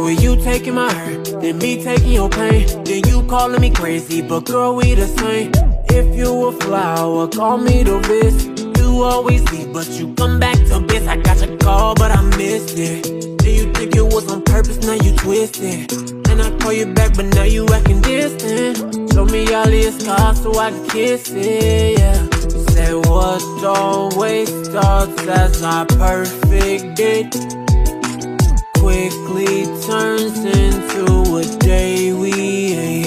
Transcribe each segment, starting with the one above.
with you taking my hurt, then me taking your pain. Then you calling me crazy, but girl, we the same. If you a flower, call me the best. You always leave, but you come back to best. I got your call, but I missed it. Then you think it was on purpose, now you twisted. And I call you back, but now you acting distant. Show me all your scars so I can kiss it, yeah. Say what always starts as our perfect date quickly turns into a day we ate.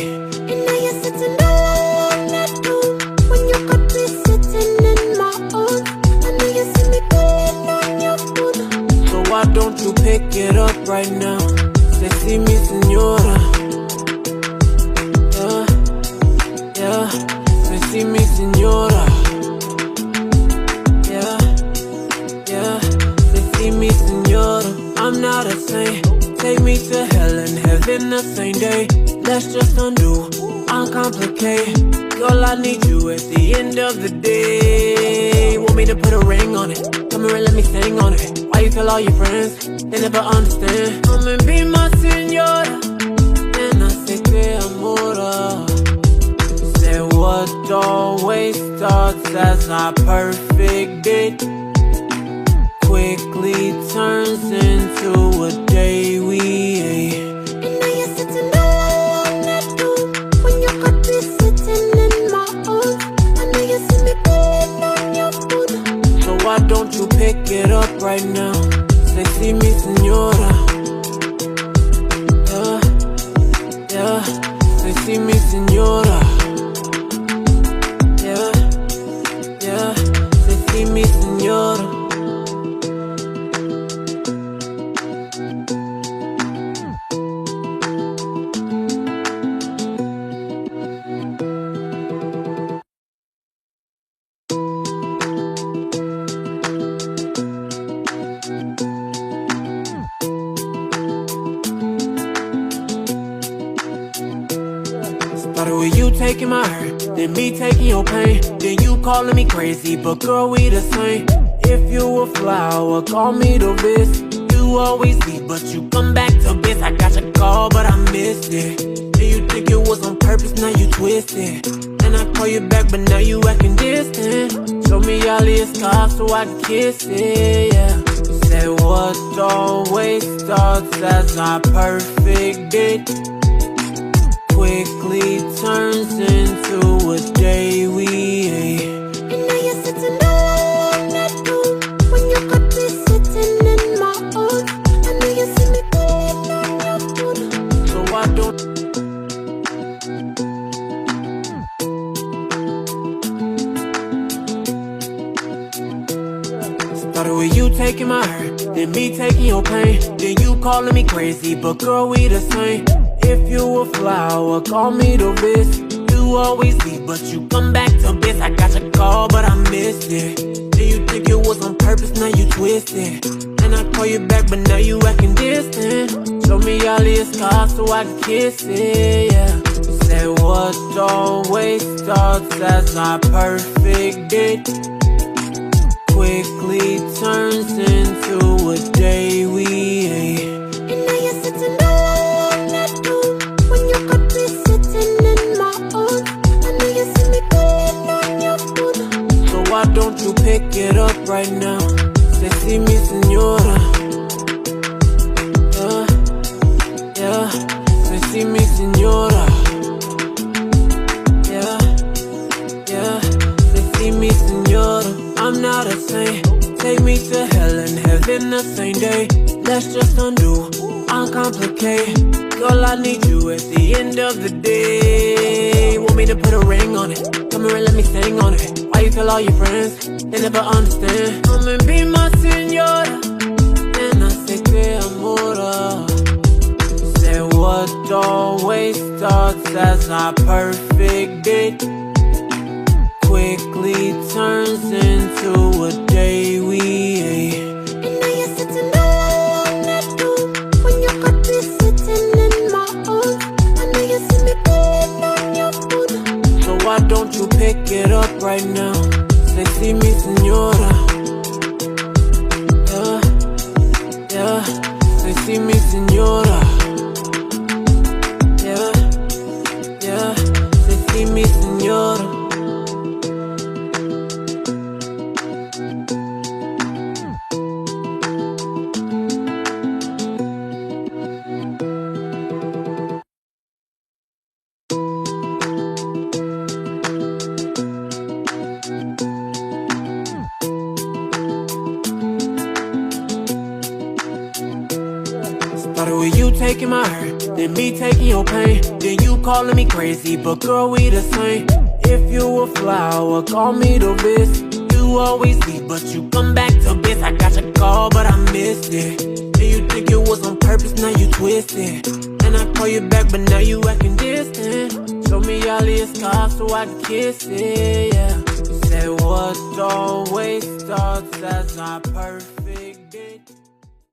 And now you're sitting all alone at home when you could be sitting in my arms. I know you see me calling on your phone. So why don't you pick it up right now? Say, see me, senora. Yeah, yeah. Say, see me, senora. Yeah, yeah. Say, see me, senora. I'm not a saint. Take me to hell and heaven the same day. Let's just undo, uncomplicate. Girl, I need you at the end of the day. Want me to put a ring on it? Come here and let me sing on it. Why you tell all your friends? They never understand. Come and be my senora. And I say te amora. Say what always starts as our perfect date quickly turns into a day we ate. And now you're sitting all alone at home when you could be sitting in my arms. I know you see me calling on your phone. So why don't you pick it up right now? Say, see me, senora. Yeah, yeah. Say, see me, senora. Yeah, yeah. Say, see me, senora. Started with you taking my hurt, then me taking your pain. Then you calling me crazy, but girl, we the same. If you a flower, call me the best. You always leave, but you come back to best. I got your call, but I missed it. Then you think it was on purpose, now you twisted. And I call you back, but now you acting distant. Show me all your scars so I can kiss it, yeah. Say what always starts as our perfect date quickly turns into a day we ate. And now you're sitting all alone at home when you could be sitting in my arms. I know you see me calling on your phone. So why don't Started with you taking my hurt, then me taking your pain. Then you calling me crazy, but girl, we the same. If you a flower, call me the best. You always leave, but you come back to best. I got your call, but I missed it. Then you think it was on purpose, now you twisted. And I call you back, but now you acting distant. Show me all your scars so I can kiss it, yeah. Say what always starts as our perfect date quickly turns into a day we ate. And now you're sitting all alone at home when you could be sitting in my arms. I know you see me calling on your phone. So why don't you pick it up right now? Say, see me, senora. Yeah, yeah. Say, see me, senora. Yeah, yeah. Say, see me, senora. I'm not a saint. Take me to hell and heaven the same day. Let's just undo, uncomplicate. Girl, I need you at the end of the day. Want me to put a ring on it? Come here and let me sing on it. Why you tell all your friends? They never understand. Come and be my senora. And I say te amora. Say what always starts as our perfect date quickly turns into a day we ate. And now you're sitting all alone at home when you could be sitting in my arms. I know you see me calling on your phone. So why don't you pick it up right now? Say, see me, senora. Yeah, yeah. Say, see me, senora. you taking my hurt, then me taking your pain. Then you calling me crazy, but girl, we the same. If you a flower, call me the best. You always leave, but you come back to best. I got your call, but I missed it. And you think it was on purpose, now you twist it. And I call you back, but now you acting distant. Show me all your scars so I can kiss it, yeah. Say what, don't waste thoughts, that's not perfect.